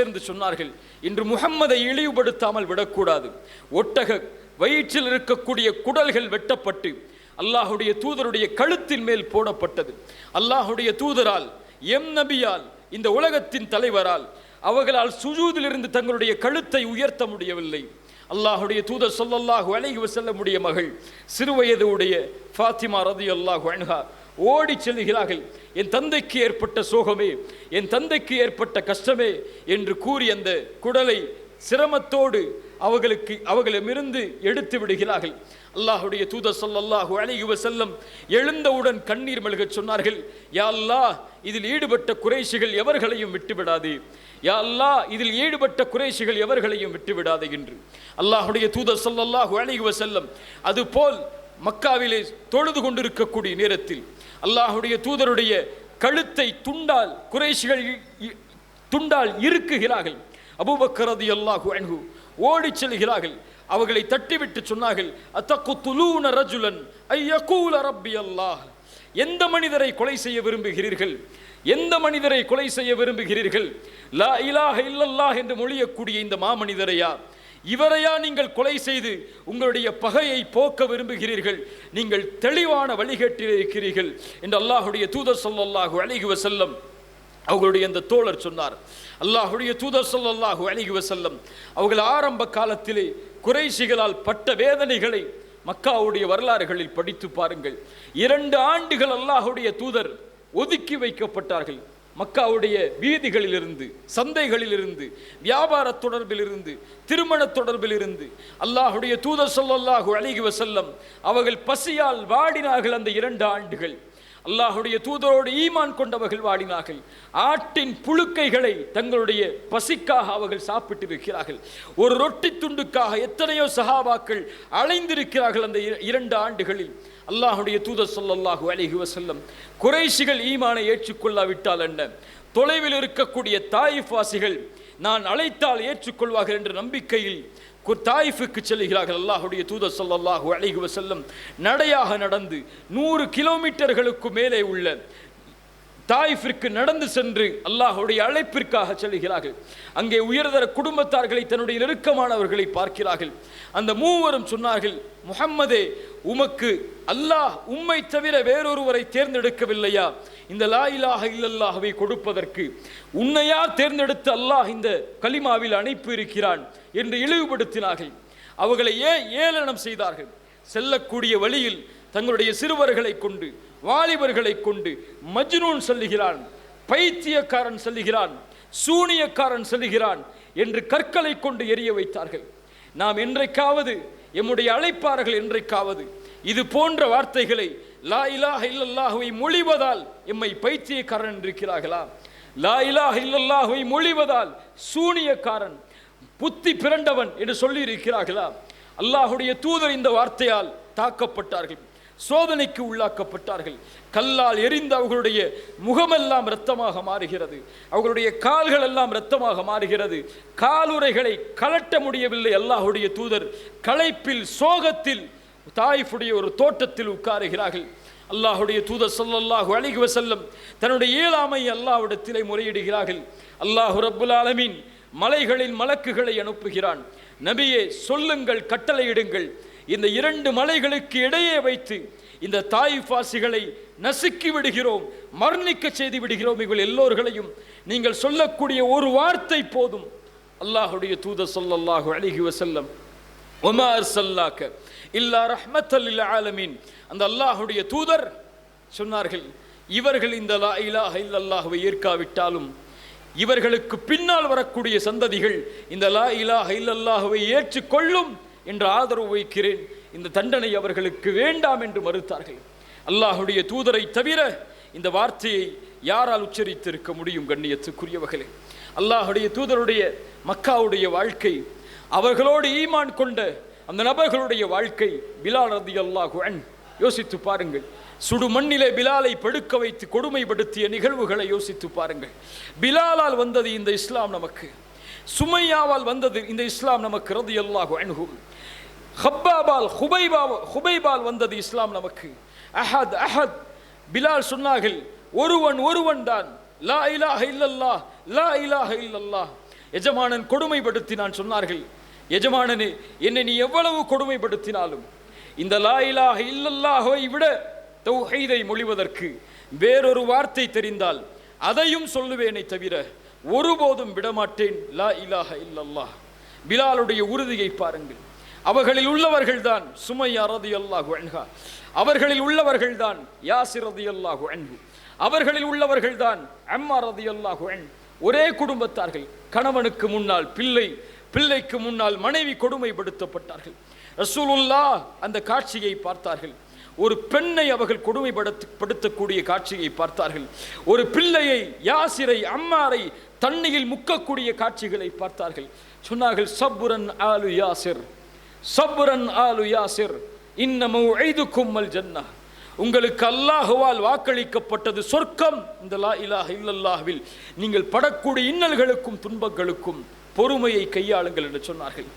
சேர்ந்து சொன்னார்கள், இன்று முஹம்மதை இழிவுபடுத்தாமல் விடக்கூடாது. ஒட்டக வயிற்றில் இருக்கக்கூடிய குடல்கள் வெட்டப்பட்டு அல்லாஹுடைய தூதருடைய கழுத்தின் மேல் போடப்பட்டது. அல்லாஹுடைய தூதரால், எம் நபியால், இந்த உலகத்தின் தலைவரால் அவர்களால் சுஜூதிலிருந்து தங்களுடைய கழுத்தை உயர்த்த முடியவில்லை. அல்லாஹுடைய தூதர் ஸல்லல்லாஹு அலைஹி வஸல்லம் உடைய மகள் சிறுவயது உடைய ஃபாத்திமா ரலியல்லாஹு அன்ஹா ஓடி செல்கிறார்கள். என் தந்தைக்கு ஏற்பட்ட சோகமே, என் தந்தைக்கு ஏற்பட்ட கஷ்டமே என்று கூறி அந்த குடலை சிரமத்தோடு அவர்களிடமிருந்து எடுத்து விடுகிறார்கள். அல்லாஹுடைய தூதர் ஸல்லல்லாஹு அலைஹி வஸல்லம் எழுந்தவுடன் கண்ணீர் மல்க சொன்னார்கள், யா அல்லாஹ், இதில் ஈடுபட்ட குறைஷிகள் எவர்களையும் விட்டுவிடாதே, யா அல்லாஹ், இதில் ஈடுபட்ட குறைஷிகள் எவர்களையும் விட்டுவிடாதே என்று. அல்லாஹுடைய தூதர் ஸல்லல்லாஹு அலைஹி வஸல்லம் அதுபோல் மக்காவிலே தொழுது கொண்டிருக்கக்கூடிய நேரத்தில் அல்லாஹுடைய தூதருடைய கழுத்தை துண்டால் குறைஷிகள் துண்டால் இருக்குகிறார்கள். அபூபக்கர் ரலியல்லாஹு அன்ஹு ஓடி செல்கிறார்கள். அவர்களை தட்டிவிட்டு சொன்னார்கள், அத்தகுதுலூன ரஜுலன் ஐயகூல ரப்பி அல்லாஹ். எந்த மனிதரை கொலை செய்ய விரும்புகிறீர்கள்? எந்த மனிதரை கொலை செய்ய விரும்புகிறீர்கள்? லா இலாஹ இல்லல்லாஹ் என்று மொழியக்கூடிய இந்த மாமனிதரையா, இவரையா நீங்கள் கொலை செய்து உங்களுடைய பகையை போக்க விரும்புகிறீர்கள்? நீங்கள் தெளிவான வழிகேட்டில் இருக்கிறீர்கள் என்று அல்லாஹுடைய தூதர் ஸல்லல்லாஹு அலைஹி வஸல்லம் அவர்களுடைய அந்த தோழர் சொன்னார். அல்லாஹுடைய தூதர் ஸல்லல்லாஹு அலைஹி வஸல்லம் அவர்கள் ஆரம்ப காலத்திலே குறைஷிகளால் பட்ட வேதனைகளை மக்காவுடைய வரலாறுகளில் படித்து பாருங்கள். 2 ஆண்டுகள் அல்லாஹுடைய தூதர் ஒதுக்கி வைக்கப்பட்டார்கள். மக்காவுடைய வீதிகளிலிருந்து, சந்தைகளிலிருந்து, வியாபார தொடர்பிலிருந்து, திருமண தொடர்பிலிருந்து அல்லாஹுடைய தூதர் ஸல்லல்லாஹு அலைஹி வஸல்லம் அவர்கள் பசியால் வாடினார்கள். அந்த 2 ஆண்டுகள் அல்லாஹுடைய தூதரோடு ஈமான் கொண்டவர்கள் வாடினார்கள். ஆட்டின் புழுக்கைகளை தங்களுடைய பசிக்காக அவர்கள் சாப்பிட்டிருக்கிறார்கள். ஒரு ரொட்டி துண்டுக்காக எத்தனையோ சஹாபாக்கள் அலைந்திருக்கிறார்கள். அந்த 2 ஆண்டுகளில் அல்லாஹுடைய தூதர் ஸல்லல்லாஹு அலைஹி வஸல்லம் குறைஷிகள் ஈமானை ஏற்றுக்கொள்ளாவிட்டால் என்ன, தொலைவில் இருக்கக்கூடிய தாயிஃப் வாசிகள் நான் அழைத்தால் ஏற்றுக்கொள்வார்கள் என்ற நம்பிக்கையில் தாயிஃபுக்கு செல்கிறார்கள். அல்லாஹுடைய தூதர் ஸல்லல்லாஹு அலைஹி வஸல்லம் நடையாக நடந்து 100 கிலோமீட்டர்களுக்கு மேலே உள்ள தாயிஃபிற்கு நடந்து சென்று அல்லாஹுடைய அழைப்பிற்காக செல்கிறார்கள். அங்கே உயர்தர குடும்பத்தார்களை, தன்னுடைய நெருக்கமானவர்களை பார்க்கிறார்கள். அந்த மூவரும் சொன்னார்கள், முஹம்மதே, உமக்கு அல்லாஹ் உம்மை தவிர வேறொருவரை தேர்ந்தெடுக்கவில்லையா இந்த லா இலாஹ இல்லல்லாஹ்வை கொடுப்பதற்கு? உன்னையா தேர்ந்தெடுத்து அல்லாஹ் இந்த கலிமாவில் அனுப்பி இருக்கிறான் என்று இழிவுபடுத்தினார்கள். அவர்களை ஏளனம் செய்தார்கள். செல்லக்கூடிய வழியில் தங்களுடைய சிறுவர்களை கொண்டு, வாலிபர்களை கொண்டு மஜ்னூன் சொல்லுகிறான், பைத்தியக்காரன் சொல்லுகிறான், சூனியக்காரன் சொல்லுகிறான் என்று கற்களை கொண்டு எரிய வைத்தார்கள். நாம் என்றைக்காவது, எம்முடைய அழைப்பார்கள் என்றைக்காவது இது போன்ற வார்த்தைகளை லா இலாஹ இல்லல்லாஹ்வை மொழிவதால் எம்மை பைத்தியக்காரன் இருக்கிறார்களா? லா இலாஹ இல்லல்லாஹ்வை மொழிவதால் சூனியக்காரன், புத்தி பிறண்டவன் என்று சொல்லி இருக்கிறார்களா? அல்லாஹுடைய தூதர் இந்த வார்த்தையால் தாக்கப்பட்டார்கள், சோதனைக்கு உள்ளாக்கப்பட்டார்கள். கல்லால் எரிந்து அவர்களுடைய முகமெல்லாம் இரத்தமாக மாறுகிறது, அவர்களுடைய கால்கள் எல்லாம் இரத்தமாக மாறுகிறது. காலுறைகளை கலட்ட முடியவில்லை. அல்லாஹுடைய தூதர் களைப்பில், சோகத்தில் தாயிஃபுடைய ஒரு தோட்டத்தில் உட்காருகிறார்கள். அல்லாஹுடைய தூதர் ஸல்லல்லாஹு அலைஹி வஸல்லம் தன்னுடைய இயலாமை அல்லாஹ்விடத்திலே முறையிடுகிறார்கள். அல்லாஹ் ரப்புல் ஆலமீன் மலைகளில் மலக்குகளை அனுப்புகிறான். நபியே, சொல்லுங்கள், கட்டளையிடுங்கள், இந்த 2 மலைகளுக்கு இடையே வைத்து இந்த தாயிஃபாசிகளை நசுக்கி விடுகிறோம், மரணிக்க செய்து விடுகிறோம். இவர்கள் எல்லோர்களையும் நீங்கள் சொல்லக்கூடிய ஒரு வார்த்தை போதும். அல்லாஹுடைய தூதர் ஸல்லல்லாஹு அலைஹி வஸல்லம் வமா அர்ஸல்னாக இல்லா ரஹ்மத்தல் லில் ஆலமீன், அந்த அல்லாஹுடைய தூதர் சொன்னார்கள், இவர்கள் இந்த லா இலாஹ இல்லல்லாஹ்வை ஏற்காவிட்டாலும் இவர்களுக்கு பின்னால் வரக்கூடிய சந்ததிகள் இந்த லா இலாஹ இல்லல்லாஹ்வை ஏற்றுக்கொள்ளும் என்று ஆதரவு வைக்கிறேன். இந்த தண்டனை அவர்களுக்கு வேண்டாம் என்று மறுத்தார்கள். அல்லாஹுடைய தூதரை தவிர இந்த வார்த்தையை யாரால் உச்சரித்திருக்க முடியும்? கண்ணியத்துக்குரியவர்களே, அல்லாஹுடைய தூதருடைய மக்காவுடைய வாழ்க்கை, அவர்களோடு ஈமான் கொண்ட அந்த நபர்களுடைய வாழ்க்கை, பிலால் ரலியல்லாஹு அன்ஹு, யோசித்து பாருங்கள். சுடு மண்ணிலே பிலாலை படுக்க வைத்து கொடுமைப்படுத்திய நிகழ்வுகளை யோசித்து பாருங்கள். பிலாலால் வந்தது இந்த இஸ்லாம் நமக்கு, சுமையாவால் வந்தது இந்த இஸ்லாம் நமக்கு ரலியல்லாஹு அன்ஹு, ஹுபைபால் வந்தது இஸ்லாம் நமக்கு. அஹத் அஹத், பிலால் சொன்னார்கள், ஒருவன் தான், லா இலாஹ இல்லல்லாஹ், லா இலாஹ இல்லல்லாஹ். எஜமானன் கொடுமைப்படுத்தினான். சொன்னார்கள், எஜமானனே, என்னை நீ எவ்வளவு கொடுமைப்படுத்தினாலும் இந்த லா இலாஹ இல்லல்லாஹை விட தௌஹீதை மொழிவதற்கு வேறொரு வார்த்தை தெரிந்தால் அதையும் சொல்லுவேனே தவிர ஒருபோதும் விடமாட்டேன். லா இலாஹ இல்லல்லாஹ். பிலாலுடைய உறுதியை பாருங்கள். அவர்களில் உள்ளவர்கள்தான் சுமையா ரலியல்லாஹு அன்ஹா, அவர்களில் உள்ளவர்கள்தான் யாசிர் ரலியல்லாஹு அன்ஹு, அவர்களில் உள்ளவர்கள்தான் அம்மார் ரலியல்லாஹு அன்ஹு. ஒரே குடும்பத்தார்கள். கணவனுக்கு முன்னால் பிள்ளை, பிள்ளைக்கு முன்னால் மனைவி கொடுமைப்படுத்தப்பட்டார்கள். ரசூலுல்லாஹ் அந்த காட்சியை பார்த்தார்கள். ஒரு பெண்ணை அவர்கள் கொடுமைப்படுத்தக்கூடிய காட்சியை பார்த்தார்கள். ஒரு பிள்ளையை, யாசிரை, அம்மாரை தண்ணியில் முக்கக்கூடிய காட்சிகளை பார்த்தார்கள். சொன்னார்கள், சப்ரன் ஆலு யாசிர், சப்ரன் ஆலு யாசிர், இன்ன மௌஇதுக்கும் அல் ஜன்னah. உங்களுக்கு அல்லாஹ்வால் வாக்களிக்கப்பட்டது சொர்க்கம். இந்த லா இலாஹ இல்லல்லாஹ்வில் நீங்கள் படக்கூடிய இன்னல்களுக்கும் துன்பங்களுக்கும் பொறுமையை கையாளுங்கள் என்று சொன்னார்கள்.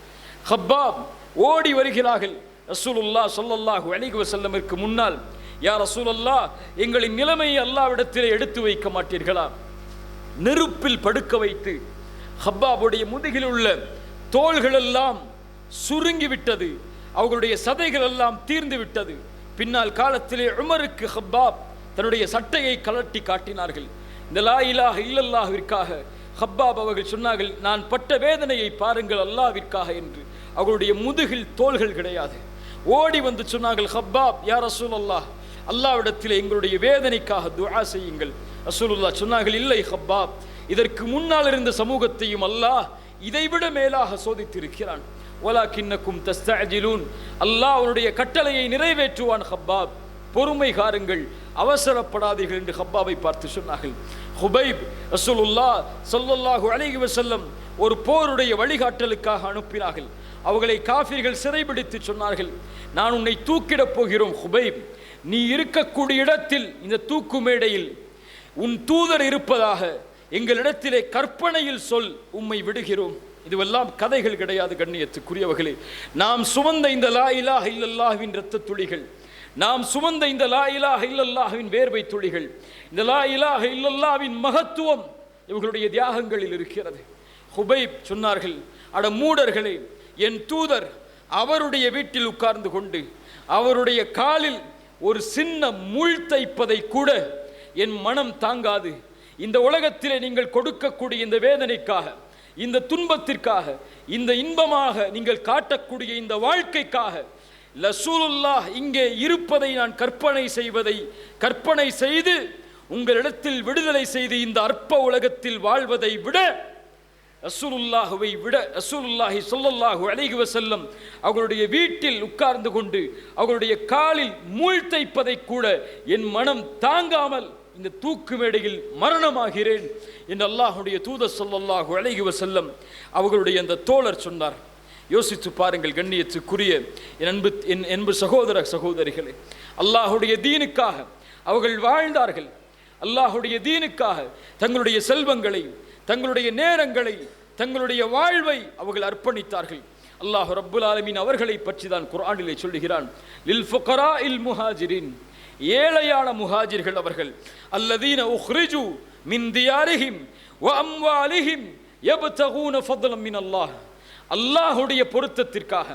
ஹப்பாப் ஓடி வருகிறார்கள் ரசூலுல்லாஹ் ஸல்லல்லாஹு அலைஹி வஸல்லமிற்கு முன்னால். யா ரசூலல்லாஹ், எங்களின் நிலைமையை அல்லாஹ்விடத்திலே எடுத்து வைக்க மாட்டீர்களா? நெருப்பில் படுக்க வைத்து ஹப்பாபுடைய முதுகில் உள்ள தோள்கள் எல்லாம் சுருங்கி விட்டது, அவர்களுடைய சதைகள் எல்லாம் தீர்ந்து விட்டது. பின்னால் காலத்திலே உமருக்கு ஹப்பாப் தன்னுடைய சட்டையை கலட்டி காட்டினார்கள். இந்த லா இலாஹ இல்லல்லாஹ்விற்காக ஹப்பாப் அவர்கள் சொன்னார்கள், நான் பட்ட வேதனையை பாருங்கள் அல்லாஹ்விற்காக என்று. அவர்களுடைய முதுகில் தோள்கள் கிடையாது. ஓடி வந்து சொன்னார்கள், ஹப்பாப், யா ரசூலல்லாஹ், அல்லாஹ்விடத்திலே எங்களுடைய வேதனைக்காக துஆ செய்யுங்கள். ரசூலுல்லாஹ் சொன்னார்கள், இல்லை ஹப்பாப், இதற்கு முன்னால் இருந்த சமூகத்தையும் அல்லாஹ் இதைவிட மேலாக சோதித்திருக்கிறான். வலாக்கின்னக்கும் தஸ்தஅஜிலூன். அல்லாஹ் அவனுடைய கட்டளையை நிறைவேற்றுவான். ஹப்பாப், பொறுமை காருங்கள், அவசரப்படாதீர்கள் என்று ஹப்பாபை பார்த்து சொன்னார்கள். ஹுபைப் ரசூலுல்லாஹ் ஸல்லல்லாஹு அலைஹி வஸல்லம் ஒரு போருடைய வழிகாட்டலுக்காக அனுப்பினார்கள். அவர்களை காஃபிர்கள் சிறைபிடித்து சொன்னார்கள், நான் உன்னை தூக்கிடப் போகிறோம் ஹுபைப், நீ இருக்கக்கூடிய இடத்தில் இந்த தூக்கு மேடையில் உன் தூதர் இருப்பதாக எங்களிடத்திலே கற்பனையில் சொல், உம்மை விடுகிறோம். இதுவெல்லாம் கதைகள் கிடையாது கண்ணியத்துக்குரியவர்களே. நாம் சுமந்த இந்த லா இலாஹ இல்லல்லாஹ்வின் இரத்த துளிகள், நாம் சுமந்த இந்த லா இலாஹ இல்லல்லாஹ்வின் வேர்வை துளிகள், இந்த லா இலாஹ இல்லல்லாஹ்வின் மகத்துவம் இவர்களுடைய தியாகங்களில் இருக்கிறது. ஹுபைப் சொன்னார்கள், அட மூடர்களே, என் தூதர் அவருடைய வீட்டில் உட்கார்ந்து கொண்டு அவருடைய காலில் ஒரு சின்ன முள் தைப்பதை கூட என் மனம் தாங்காது. இந்த உலகத்திலே நீங்கள் கொடுக்கக்கூடிய இந்த வேதனைக்காக, இந்த துன்பத்திற்காக, இந்த இன்பமாக நீங்கள் காட்டக்கூடிய இந்த வாழ்க்கைக்காக ரசூலுல்லாஹ் இங்கே இருப்பதை நான் கற்பனை செய்து உங்களிடத்தில் விடுதலை செய்து இந்த அற்ப உலகத்தில் வாழ்வதை விட ரசூலுல்லாஹி ஸல்லல்லாஹு அலைஹி வஸல்லம் அவர்களுடைய வீட்டில் உட்கார்ந்து கொண்டு அவர்களுடைய காலில் முள் தைப்பதை கூட என் மனம் தாங்காமல் இந்த தூக்கு மேடையில் மரணமாகிறேன் என்று அல்லாஹ்வுடைய தூதர் ஸல்லல்லாஹு அலைஹி வஸல்லம் அவர்களுடைய அந்த தோழர் சொன்னார். யோசித்து பாருங்கள் கண்ணியத்துக்குரிய என் அன்பு சகோதர சகோதரிகளே, அல்லாஹ்வுடைய தீனுக்காக அவர்கள் வாழ்ந்தார்கள். அல்லாஹ்வுடைய தீனுக்காக தங்களுடைய செல்வங்களை, தங்களுடைய நேரங்களை, தங்களுடைய வாழ்வை அவர்கள் அர்ப்பணித்தார்கள். அல்லாஹ் ரப்புல் ஆலமீன் அவர்களை பற்றி தான் குர்ஆனிலே சொல்லுகிறான், லில் ஃபுகராஇல் முஹாஜிரின், ஏழையான முஹாஜிர்கள் அவர்கள், அல்லதீன உக்ரிஜு மின் தியாரிஹிம் வ அம்வாலிஹிம் யப்தகூன ஃபضلا மின் அல்லாஹ். அல்லாஹ்வுடைய பொருத்தத்திற்காக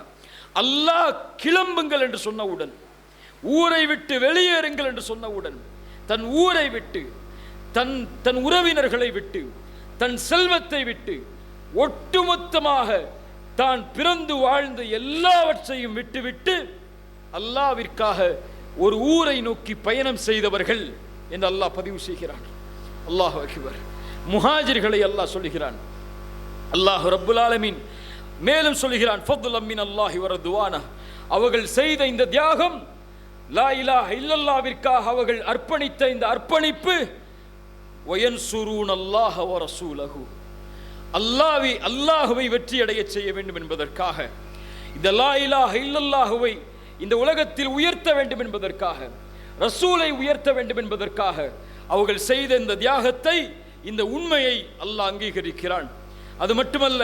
அல்லாஹ் கிளம்புங்கள் என்று சொன்னவுடன், ஊரை விட்டு வெளியேறுங்கள் என்று சொன்னவுடன், தன் ஊரை விட்டு, தன் உறவினர்களை விட்டு, தன் செல்வத்தை விட்டு, ஒட்டுமொத்தமாக தான் பிறந்து வாழ்ந்த எல்லாவற்றையும் விட்டுவிட்டு அல்லாஹ்விற்காக ஒரு ஊரை நோக்கி பயணம் செய்தவர்கள் என்று அல்லாஹ் பதிவு செய்கிறான். அல்லாஹ் அக்பர். முஹாஜிர்களை அல்லாஹ் சொல்லுகிறான். அல்லாஹ் ரப்புல் ஆலமீன் மேலும் சொல்லுகிறான், ஃபضلا மின் அல்லாஹி வ ரிதுவானா. அவர்கள் செய்த இந்த தியாகம், லா இலாஹ இல்லல்லாஹ்விற்காக அவர்கள் அர்ப்பணித்த இந்த அர்ப்பணிப்பு, வயன்சுரூன அல்லாஹ வ ரசூலஹு, அல்லாஹ்வை வெற்றி அடைய செய்ய வேண்டும் என்பதற்காக, இந்த லா இலாஹ இல்லல்லாஹ்வை இந்த உலகத்தில் உயர்த்த வேண்டும் என்பதற்காக, ரசூலை உயர்த்த வேண்டும் என்பதற்காக அவர்கள் செய்த இந்த தியாகத்தை, இந்த உண்மையை அல்லாஹ் அங்கீகரிக்கிறான். அது மட்டுமல்ல,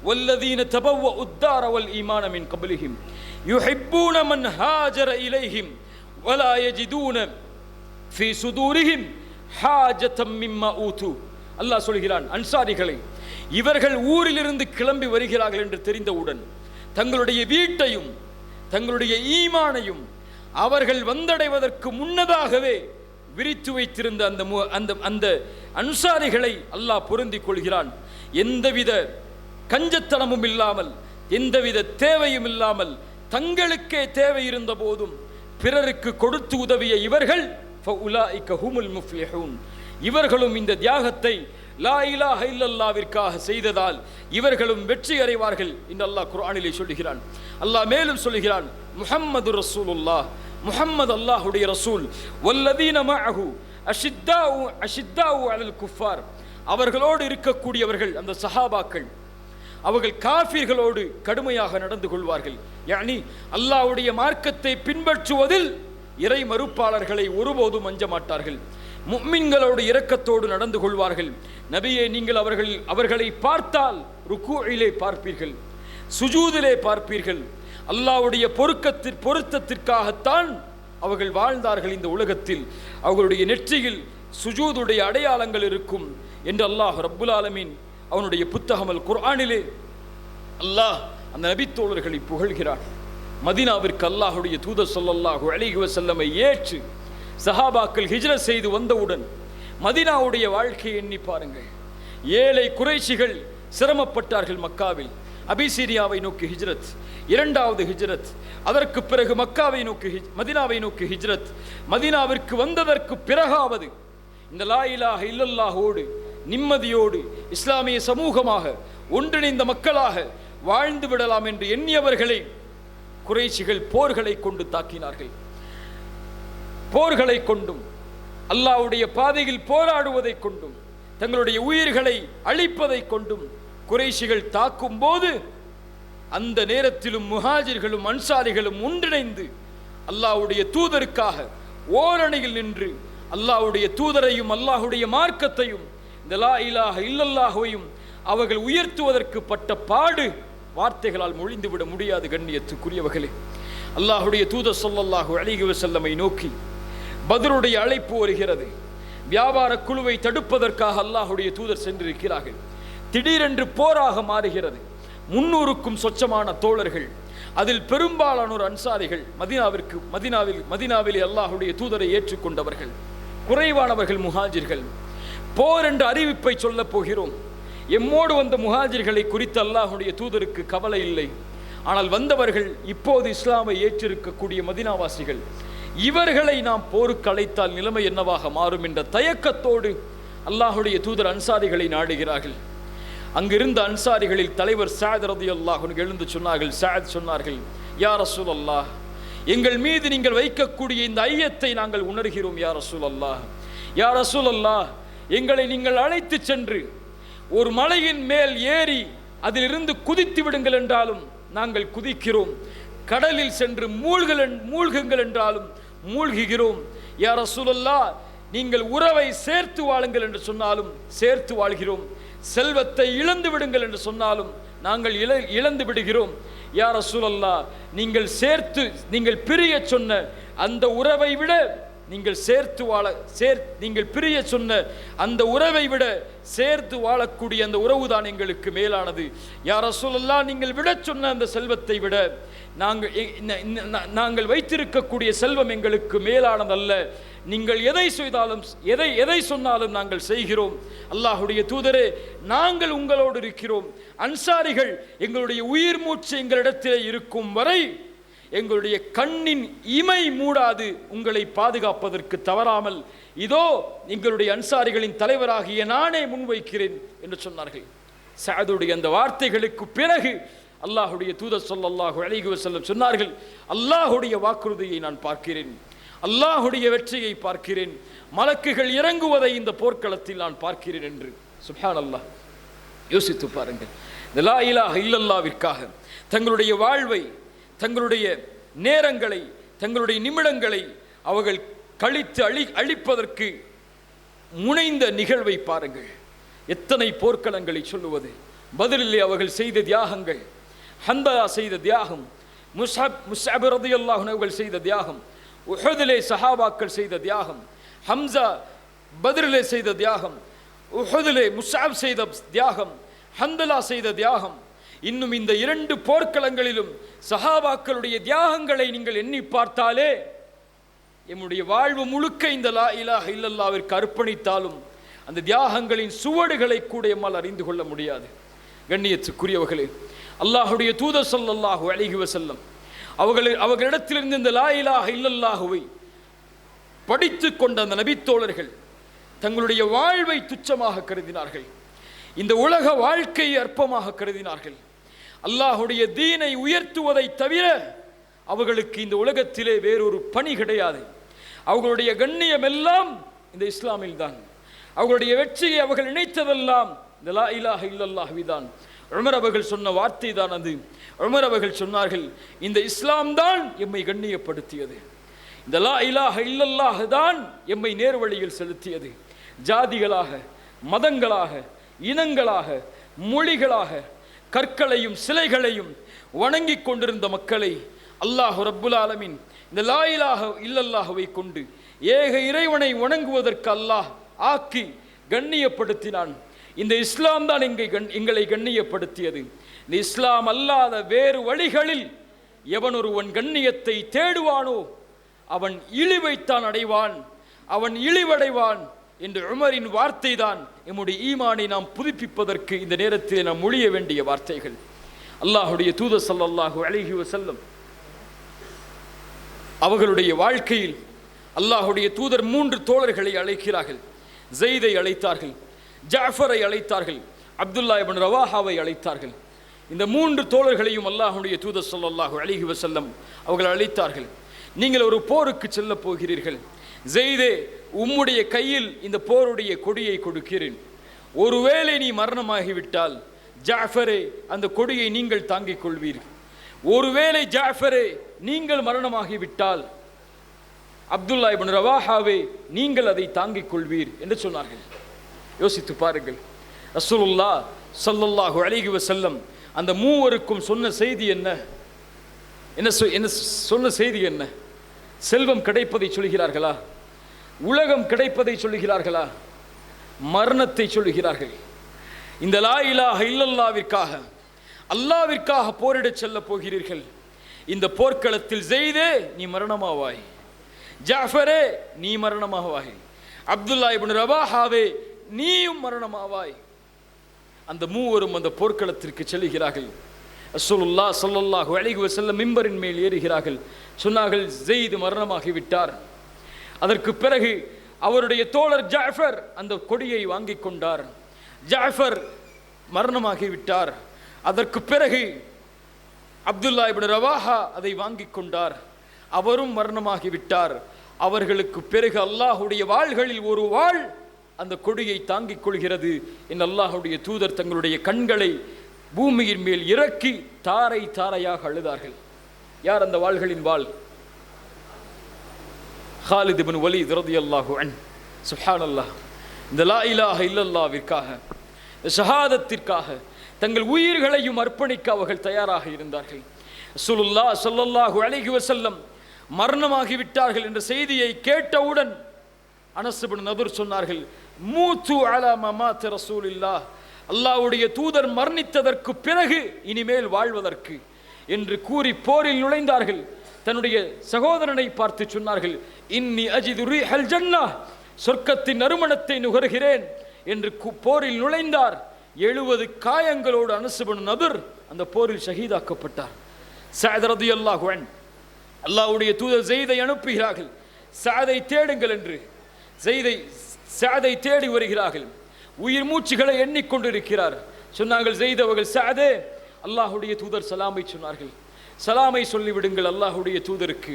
வல்லதீன தபவ்வஉ الدار والإيمان من قبلهم يحبون من هاجر إليهم ولا يجدون في صدورهم حاجة مما أوتوا. அல்லாஹ் சொல்கிறான், அன்சாரிகளை, இவர்கள் ஊரிலிருந்து கிளம்பி வருகிறார்கள் என்று தெரிந்தவுடன் தங்களுடைய வீட்டையும் தங்களுடைய ஈமானையும் அவர்கள் வந்தடைவதற்கு முன்னதாகவே விரித்து வைத்திருந்த அந்த அன்சாரிகளை அல்லாஹ் பொருந்திக் கொள்கிறான். எந்தவித கஞ்சத்தனமும் இல்லாமல், எந்தவித தேவையும் இல்லாமல், தங்களுக்கே தேவை இருந்த போதும் பிறருக்கு கொடுத்து உதவிய இவர்கள் இவர்களும் இந்த தியாகத்தை லா இலாஹ இல்லல்லாஹ்விற்காக செய்ததால் இவர்களும் வெற்றி அடைவார்கள் என்று அல்லாஹ் குர்ஆனிலே சொல்கிறான். அல்லாஹ் மேலும் சொல்கிறான், முஹம்மது ரசூலுல்லாஹ், முஹம்மது அல்லாஹ்வுடைய ரசூல், வல்லதீன மஅஹு அஷித்தாஉ அலல் குஃபார், அவர்களோடு இருக்கக்கூடியவர்கள் அந்த சஹாபாக்கள் அவர்கள் காஃபிர்களோடு கடுமையாக நடந்து கொள்வார்கள். யானி அல்லாஹ்வுடைய மார்க்கத்தை பின்பற்றுவதில் இறை மறுப்பாளர்களை ஒருபோதும் அஞ்ச மாட்டார்கள். முஃமின்களோடு இரக்கத்தோடு நடந்து கொள்வார்கள். நபியே, நீங்கள் அவர்களை பார்த்தால் ருக்கூஇலே பார்ப்பீர்கள், சுஜூதிலே பார்ப்பீர்கள். அல்லாஹ்வுடைய பொருத்தத்திற்காகத்தான் அவர்கள் வாழ்ந்தார்கள் இந்த உலகத்தில். அவர்களுடைய நெற்றியில் சுஜூதுடைய அடையாளங்கள் இருக்கும் என்று அல்லாஹ் ரப்புல் ஆலமீன் அவனுடைய புத்தகம் அல் குர்ஆனிலே அல்லாஹ் அந்த நபித்தோழர்களை புகழ்கிறார். மதீனாவிற்கு அல்லாஹ்வுடைய தூதர் ஸல்லல்லாஹு அலைஹி வஸல்லமை ஏற்று சஹாபாக்கள் ஹிஜ்ரத் செய்து வந்தவுடன் மதீனாவுடைய வாழ்க்கையை எண்ணி பாருங்கள். ஏழை குறைஷிகள் சிரமப்பட்டார்கள் மக்காவில். அபிசீனியாவை நோக்கி ஹிஜ்ரத், இரண்டாவது ஹிஜ்ரத், அதற்கு பிறகு மக்காவை நோக்கி மதீனாவை நோக்கி ஹிஜ்ரத். மதீனாவிற்கு வந்ததற்கு பிறகாவது இந்த லா இலாஹ இல்லல்லாஹோடு நிம்மதியோடு இஸ்லாமிய சமூகமாக ஒன்றிணைந்த மக்களாக வாழ்ந்து விடலாம் என்று எண்ணியவர்களை குறைஷிகள் போர்களை கொண்டு தாக்கினார்கள். போர்களை கொண்டும் அல்லாஹ்வுடைய பாதையில் போராடுவதை கொண்டும் தங்களுடைய உயிர்களை அழிப்பதை கொண்டும் குறைஷிகள் தாக்கும் போது அந்த நேரத்திலும் முஹாஜிர்களும் அன்சாரிகளும் ஒன்றிணைந்து அல்லாஹ்வுடைய தூதருக்காக ஓரணியில் நின்று அல்லாஹ்வுடைய தூதரையும் அல்லாஹ்வுடைய மார்க்கத்தையும் இந்த லா இலாஹ இல்லல்லாஹுவையும் அவர்கள் உயர்த்துவதற்கு பட்ட பாடு வார்த்தைகளால் மொழிந்துவிட முடியாது. கண்ணியத்துக்குரியவர்களே, அல்லாஹ்வுடைய தூதர் ஸல்லல்லாஹு அலைஹி வஸல்லமை நோக்கி பத்ருடைய அழைப்பு வருகிறது. வியாபார குழுவை தடுப்பதற்காக அல்லாஹ்வுடைய தூதர் சென்றிருக்கிறார்கள். திடீரென்று போராக மாறுகிறது. 300க்கும் சொச்சமான தோழர்கள், அதில் பெரும்பாலானோர் அன்சாரிகள், மதீனாவிலே அல்லாஹ்வுடைய தூதரை ஏற்றுக்கொண்டவர்கள், குறைவானவர்கள் முஹாஜிர்கள். போர் என்ற அறிவிப்பை சொல்ல போகிறோம். எம்மோடு வந்த முஹாஜிர்களை குறித்து அல்லாஹ்வுடைய தூதருக்கு கவலை இல்லை. ஆனால் வந்தவர்கள் இப்போது இஸ்லாமை ஏற்றிருக்கக்கூடிய மதீனாவாசிகள், இவர்களை நாம் போருக்கு அழைத்தால் நிலைமை என்னவாக மாறும் என்ற தயக்கத்தோடு அல்லாஹ்வுடைய தூதர் அன்சாரிகளை நாடுகிறார்கள். அங்கிருந்த அன்சாரிகளில் தலைவர் சஅத் ரலியல்லாஹு அன்ஹு எழுந்து சொன்னார்கள். சஅத் சொன்னார்கள், யா ரசூலல்லாஹ், எங்கள் மீது நீங்கள் வைக்கக்கூடிய இந்த ஐயத்தை நாங்கள் உணர்கிறோம். யா ரசூலல்லாஹ், யா ரசூலல்லாஹ், எங்களை நீங்கள் அழைத்து சென்று ஒரு மலையின் மேல் ஏறி அதிலிருந்து குதித்து விடுங்கள் என்றாலும் நாங்கள் குதிக்கிறோம். கடலில் சென்று மூழ்குங்கள் என்றாலும் மூழ்குகிறோம். யா ரசூலல்லாஹ், நீங்கள் உறவை சேர்த்து வாழுங்கள் என்று சொன்னாலும் சேர்த்து வாழ்கிறோம். செல்வத்தை இழந்து விடுங்கள் என்று சொன்னாலும் நாங்கள் இழந்து விடுகிறோம். யா ரசூலல்லாஹ், நீங்கள் பிரிய சொன்ன அந்த உறவை விட நீங்கள் பிரிய சொன்ன அந்த உறவை விட சேர்த்து வாழக்கூடிய அந்த உறவுதான் எங்களுக்கு மேலானது. யா ரசூலல்லாஹ், நீங்கள் விட சொன்ன அந்த செல்வத்தை விட நாங்கள் வைத்திருக்கக்கூடிய செல்வம் எங்களுக்கு மேலானதல்ல. நீங்கள் எதை சொன்னாலும் நாங்கள் செய்கிறோம். அல்லாஹ்வுடைய தூதரே, நாங்கள் உங்களோடு இருக்கிறோம். அன்சாரிகள் எங்களுடைய உயிர் மூச்சு எங்களிடத்திலே இருக்கும் வரை எங்களுடைய கண்ணின் இமை மூடாது உங்களை பாதுகாப்பதற்கு தவறாமல் இதோ எங்களுடைய அன்சாரிகளின் தலைவராகிய நானே முன்வைக்கிறேன் என்று சொன்னார்கள். சஅதுடைய அந்த வார்த்தைகளுக்கு பிறகு அல்லாஹ்வுடைய தூதர் ஸல்லல்லாஹு அலைஹி வஸல்லம் சொன்னார்கள், அல்லாஹ்வுடைய வாக்குறுதியை நான் பார்க்கிறேன், அல்லாஹ்வுடைய வெற்றியை பார்க்கிறேன், மலக்குகள் இறங்குவதை இந்த போர்க்களத்தில் நான் பார்க்கிறேன் என்று. சுப்ஹானல்லாஹ், யோசித்து பாருங்கள். இந்த லா இலாஹ இல்லல்லாஹ்விற்காக தங்களுடைய வாழ்வை, தங்களுடைய நேரங்களை, தங்களுடைய நிமிடங்களை அவர்கள் கழித்து அழிப்பதற்கு முனைந்த நிகழ்வை பாருங்கள். எத்தனை போர்க்களங்களை சொல்லுவது. பதிலிலே அவர்கள் செய்த தியாகங்கள், ஹந்தா செய்த தியாகம், முஸ்அப் ரலியல்லாஹு அன்ஹு அவர்கள் செய்த தியாகம், உஹதிலே சஹாபாக்கள் செய்த தியாகம், ஹம்சா பத்ரிலே செய்த தியாகம், உஹதிலே முஸ்அப் செய்த தியாகம், ஹந்தலா செய்த தியாகம், இன்னும் இந்த 2 போர்க்களங்களிலும் சஹாபாக்களுடைய தியாகங்களை நீங்கள் எண்ணி பார்த்தாலே எம்முடைய வாழ்வு முழுக்க இந்த லா இலாஹ இல்லல்லாஹ்விற்கு அர்ப்பணித்தாலும் அந்த தியாகங்களின் சுவடுகளை கூட எம்மால் அறிந்து கொள்ள முடியாது. கண்ணியத்துக்குரியவர்களே, அல்லாஹுடைய தூதர் ஸல்லல்லாஹு அலைஹி வஸல்லம் அவர்களிடத்திலிருந்து இந்த லா இலாஹ இல்லல்லாஹுவை படித்து கொண்ட அந்த நபித்தோழர்கள் தங்களுடைய வாழ்வை துச்சமாக கருதினார்கள். இந்த உலக வாழ்க்கையை அற்பமாக கருதினார்கள். அல்லாஹுடைய தீனை உயர்த்துவதை தவிர அவர்களுக்கு இந்த உலகத்திலே வேறொரு பணி கிடையாது. அவர்களுடைய கண்ணியம் எல்லாம் இந்த இஸ்லாமில் தான். அவர்களுடைய வெற்றியை அவர்கள் நினைத்ததெல்லாம் இந்த லா இலாஹ இல்லல்லாஹு தான். உமர் அவர்கள் சொன்ன வார்த்தை தான் அது. உமர் அவர்கள் சொன்னார்கள், இந்த இஸ்லாம் தான் எம்மை கண்ணியப்படுத்தியது, இந்த லா இலாஹ இல்லல்லாஹு தான் எம்மை நேர்வழியில் செலுத்தியது. ஜாதிகளாக, மதங்களாக, இனங்களாக, மொழிகளாக, கற்களையும் சிலைகளையும் வணங்கி கொண்டிருந்த மக்களை அல்லாஹ் ரப்புல் ஆலமீன் இந்த லா இலாஹ இல்லல்லாஹுவை கொண்டு ஏக இறைவனை வணங்குவதற்கு அல்லாஹ் ஆக்கி கண்ணியப்படுத்தினான். இந்த இஸ்லாம் தான் எங்களை கண்ணியப்படுத்தியது. இந்த இஸ்லாம் அல்லாத வேறு வழிகளில் எவன் ஒருவன் கண்ணியத்தை தேடுவானோ அவன் இழிவைத்தான் அடைவான், அவன் இழிவடைவான் என்று உமரின் வார்த்தை தான் எம்முடைய ஈமானை நாம் புதுப்பிப்பதற்கு இந்த நேரத்தில் நாம் மொழிய வேண்டிய வார்த்தைகள். அல்லாஹுடைய தூதர் ஸல்லல்லாஹு அலைஹி வஸல்லம் அவர்களுடைய வாழ்க்கையில் அல்லாஹுடைய தூதர் 3 தோழர்களை அழைக்கிறார்கள். ஸைதை அழைத்தார்கள், ஜாஃபரை அழைத்தார்கள், அப்துல்லா இப்னு ரவாஹாவை அழைத்தார்கள். இந்த 3 தோழர்களையும் அல்லாஹுடைய தூதர் ஸல்லல்லாஹு அலைஹி வஸல்லம் அவர்கள் அழைத்தார்கள். நீங்கள் ஒரு போருக்கு செல்ல போகிறீர்கள். ஸைதே, உம்முடைய கையில் இந்த போருடைய கொடியை கொடுக்கிறேன். ஒருவேளை நீ மரணமாகிவிட்டால் ஜாஃபரே அந்த கொடியை நீங்கள் தாங்கிக் கொள்வீர்கள். ஒருவேளை ஜாஃபரே நீங்கள் மரணமாகிவிட்டால் அப்துல்லா இப்னு ரவாஹாவே நீங்கள் அதை தாங்கிக் கொள்வீர் என்று சொன்னார்கள். யோசித்து பாருங்கள், ரசூலுல்லாஹ் ஸல்லல்லாஹு அலைஹி வஸல்லம் அந்த மூவருக்கும் சொன்ன செய்தி என்ன? என்ன சொன்ன செய்தி என்ன? செல்வம் கிடைப்பதை சொல்கிறார்களா? உலகம் கிடைப்பதை சொல்கிறார்களா? மரணத்தை சொல்கிறார்கள். இந்த லா இலாஹ இல்லல்லாஹ்விற்காக, அல்லாஹ்விற்காக போரிட செல்ல போகிறீர்கள். இந்த போர்க்களத்தில் ஸைதே நீ மரணமாவாய், ஜாஃபரே நீ மரணமாவாய், அப்துல்லா இப்னு ரவாஹாவே நீயும் மரணமாவாய். அந்த மூவரும் அந்த போர்க்களத்திற்கு செல்கிறார்கள். ரசூலுல்லாஹ் ஸல்லல்லாஹு அலைஹி வஸல்லம் மிம்பரின் மேல் ஏறுகிறார்கள். சொன்னார்கள், ஸைத் மரணமாகிவிட்டார். அதற்கு பிறகு அவருடைய தோழர் ஜாஃபர் அந்த கொடியை வாங்கி கொண்டார். ஜாஃபர் மரணமாகிவிட்டார். அதற்கு பிறகு அப்துல்லா இப்னு ரவாஹா அதை வாங்கி கொண்டார். அவரும் மரணமாகிவிட்டார். அவர்களுக்கு பிறகு அல்லாஹுடைய வாள்களில் ஒரு வாள் அந்த கொடியை தாங்கிக் கொள்கிறது. என் அல்லாஹுடைய தூதர் தங்களுடைய கண்களை பூமியின் மேல் இறக்கி தாரை தாரையாக அழுதார்கள். யார் அந்த வாள்களின் வாள்? ஹாலித் இப்னு வலீத் ரலியல்லாஹு அன்ஹு. சுப்ஹானல்லாஹ். இந்த லா இலாஹ இல்லல்லாஹ்விற்காக, ஷஹாதத்திற்காக தங்கள் உயிர்களையும் அர்ப்பணிக்க அவர்கள் தயாராக இருந்தார்கள். ரசூலுல்லாஹ் ஸல்லல்லாஹு அலைஹி வஸல்லம் மரணமாகிவிட்டார்கள் என்ற செய்தியை கேட்டவுடன் அனஸ் இப்னு நதுர் சொன்னார்கள், மூத்து அலா மமாத் ரசூலில்லாஹ், அல்லாஹ்வுடைய தூதர் மரணித்ததற்கு பிறகு இனிமேல் வாழ்வதற்கு என்று கூறி போரில் நுழைந்தார்கள். தன்னுடைய சகோதரனை பார்த்து சொன்னார்கள், இன்னி அஜிது ரீஹல் ஜன்னah, சொர்க்கத்தின் நறுமணத்தை நுகர்கிறேன் என்று போரில் நுழைந்தார். 70 காயங்களோடு அனஸ் இப்னு நதுர் அந்த போரில் ஷஹீதாக்கப்பட்டார். சஅத் ரலியல்லாஹு அன்ஹு அல்லாஹ்வுடைய தூதர் ஸைதை அனுப்புகிறார்கள், சஅதை தேடுங்கள் என்று. சஅதை தேடி வருகிறார்கள். உயிர் மூச்சுகளை எண்ணிக்கொண்டிருக்கிறார். சொன்னார்கள், ஸைத் அவர்கள், சஅதே, அல்லாஹ்வுடைய தூதர் சலாமை சொன்னார்கள். சலாமை சொல்லிவிடுங்கள் அல்லாஹ்வுடைய தூதருக்கு.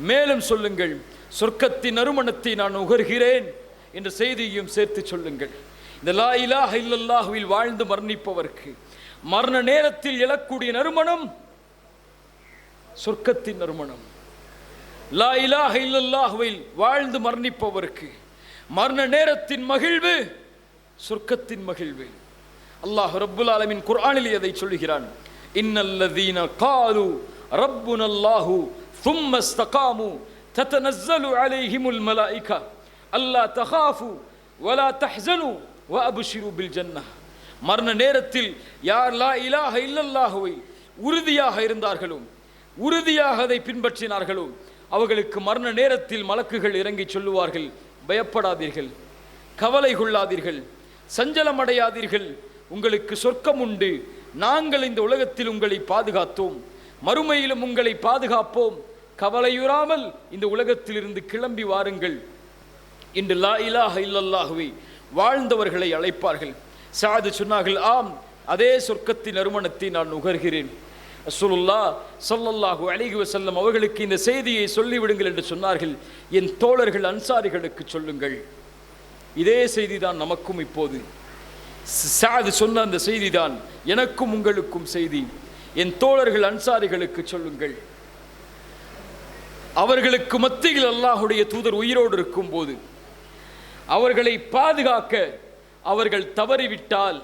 மேலும் சொல்லுங்கள், சொர்க்கத்தின் நறுமணத்தை நான் நுகர்கிறேன் என்ற செய்தியையும் சேர்த்து சொல்லுங்கள். இந்த லா இலாஹ இல்லல்லாஹுவில் வாழ்ந்து மரணிப்பவர்க்கு மரண நேரத்தில் எழக்கூடிய நறுமணம் சொர்க்கத்தின் நறுமணம். லா இலாஹ இல்லல்லாஹுவில் வாழ்ந்து மரணிப்பவர்க்கு மரண நேரத்தின் மகிழ்வு சொர்க்கத்தின் மகிழ்வு. அல்லாஹ் ரப்புல் ஆலமீன் குர்ஆனில் அதை சொல்கிறான், இன்னல்லதீன காலு ரப்புனல்லாஹு ثم استقاموا تتنزل عليهم الملائكة ألا تخافوا ولا تحزنوا وأبشروا بالجنة. மரண நேரத்தில் யார் லா இலாஹ இல்லல்லாஹுவை உறுதியாக இருந்தார்களோ, உறுதியாக அதை பின்பற்றினார்களோ, அவர்களுக்கு மரண நேரத்தில் மலக்குகள் இறங்கி சொல்லுவார்கள், பயப்படாதீர்கள், கவலை கொள்ளாதீர்கள், சஞ்சலம் அடையாதீர்கள், உங்களுக்கு சொர்க்கம் உண்டு, நாங்கள் இந்த உலகத்தில் உங்களை பாதுகாத்தோம், மறுமையிலும் உங்களை பாதுகாப்போம், கவலையுறாமல் இந்த உலகத்தில் இருந்து கிளம்பி வாருங்கள் என்று லா இலாஹ இல்லல்லாஹுவை வாழ்ந்தவர்களை அழைப்பார்கள். சாது சொன்னார்கள், ஆம், அதே சொர்க்கத்தின் நறுமணத்தை நான் நுகர்கிறேன். ரசூலுல்லாஹ் ஸல்லல்லாஹு அலைஹி வஸல்லம் அவர்களுக்கு இந்த செய்தியை சொல்லிவிடுங்கள் என்று சொன்னார்கள். என் தோழர்கள் அன்சாரிகளுக்கு சொல்லுங்கள். இதே செய்திதான் நமக்கும் இப்போது. சாது சொன்ன அந்த செய்திதான் எனக்கும் உங்களுக்கும் செய்தி. என் தோழர்கள் அன்சாரிகளுக்கு சொல்லுங்கள். அவர்களுக்கு மத்தியில் அல்லாஹுடைய தூதர் உயிரோடு இருக்கும் போது அவர்களை பாதுகாக்க அவர்கள் தவறிவிட்டால்,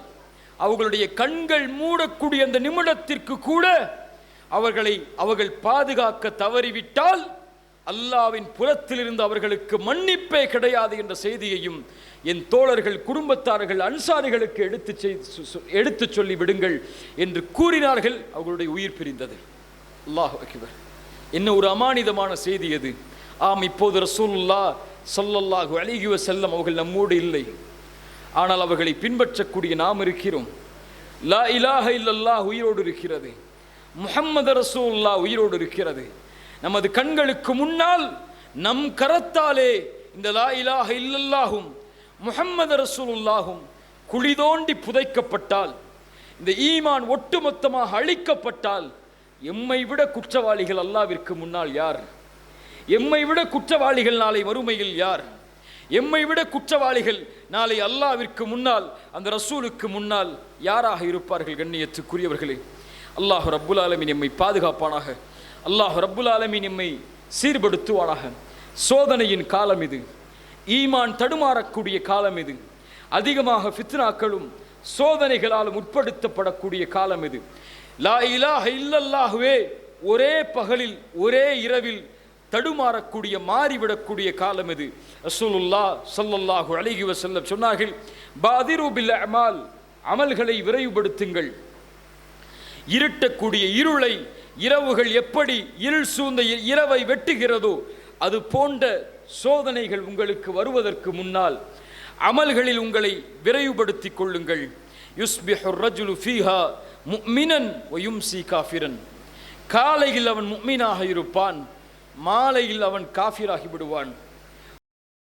அவர்களுடைய கண்கள் மூடக்கூடிய அந்த நிமிடத்திற்கு கூட அவர்கள் பாதுகாக்க தவறிவிட்டால் அல்லாஹ்வின் புறத்திலிருந்து அவர்களுக்கு மன்னிப்பே கிடையாது என்ற செய்தியையும் என் தோழர்கள் குடும்பத்தார்கள் அன்சாரிகளுக்கு எடுத்து சொல்லி விடுங்கள் என்று கூறினார்கள். அவர்களுடைய உயிர் பிரிந்தது. அல்லாஹ் அக்பர். என்ன ஒரு அமானிதமான செய்தி அது. ஆம், இப்போது ரசூலுல்லாஹ் ஸல்லல்லாஹு அலைஹி வஸல்லம் அவர்கள் நம்மோடு இல்லை, ஆனால் அவர்களை பின்பற்றக்கூடிய நாம் இருக்கிறோம். லா இலாஹ இல்லல்லாஹ் உயிரோடு இருக்கிறது, முஹம்மது ரசூலுல்லாஹ் உயிரோடு இருக்கிறது. நமது கண்களுக்கு முன்னால் நம் கரத்தாலே இந்த லா இலாஹ இல்லல்லாஹும் முஹம்மது ரசூலுல்லாஹும் குழி தோண்டி புதைக்கப்பட்டால், இந்த ஈமான் ஒட்டுமொத்தமாக அழிக்கப்பட்டால், எம்மை விட குற்றவாளிகள் அல்லாஹ்விற்கு முன்னால் யார்? எம்மை விட குற்றவாளிகள் நாளை மறுமையில் யார்? எம்மை விட குற்றவாளிகள் நாளை அல்லாஹ்விற்கு முன்னால், அந்த ரசூலுக்கு முன்னால் யாராக இருப்பார்கள்? கண்ணியத்துக்குரியவர்களே, அல்லாஹ் ரப்புல் ஆலமீன் எம்மை பாதுகாப்பானாக. அல்லாஹ் ரப்புல் ஆலமீன் எம்மை சீர்படுத்துவானாக. சோதனையின் காலம் இது, ஈமான் தடுமாறக்கூடிய காலம் இது, அதிகமாக ஃபித்னாக்களும் சோதனைகளாலும் உட்படுத்தப்படக்கூடிய காலம் இது. லா இலாஹ இல்லல்லாஹுவே ஒரே பகலில் ஒரே இரவில் தடுமாறக்கூடிய மாறிவிடக்கூடிய காலம் இது. ரசூலுல்லாஹ் ஸல்லல்லாஹு அலைஹி வஸல்லம் சொன்னார்கள், பாதிரு பில் அமால், அமல்களை விரைவுபடுத்துங்கள். இருட்டக்கூடிய இருளை இரவுகள் எப்படி இருள் சூழ்ந்த இரவை வெட்டுகிறதோ அது போன்ற சோதனைகள் உங்களுக்கு வருவதற்கு முன்னால் அமல்களில் உங்களை விரைவுபடுத்திக் கொள்ளுங்கள். யுஸ்பிஹு ரஜுலு ஃபீஹா முஃமினன் வ யும்சி காஃபிரன். காலையில் அவன் முஃமினாக இருப்பான், மாலையில் அவன் காஃபிராகி விடுவான்.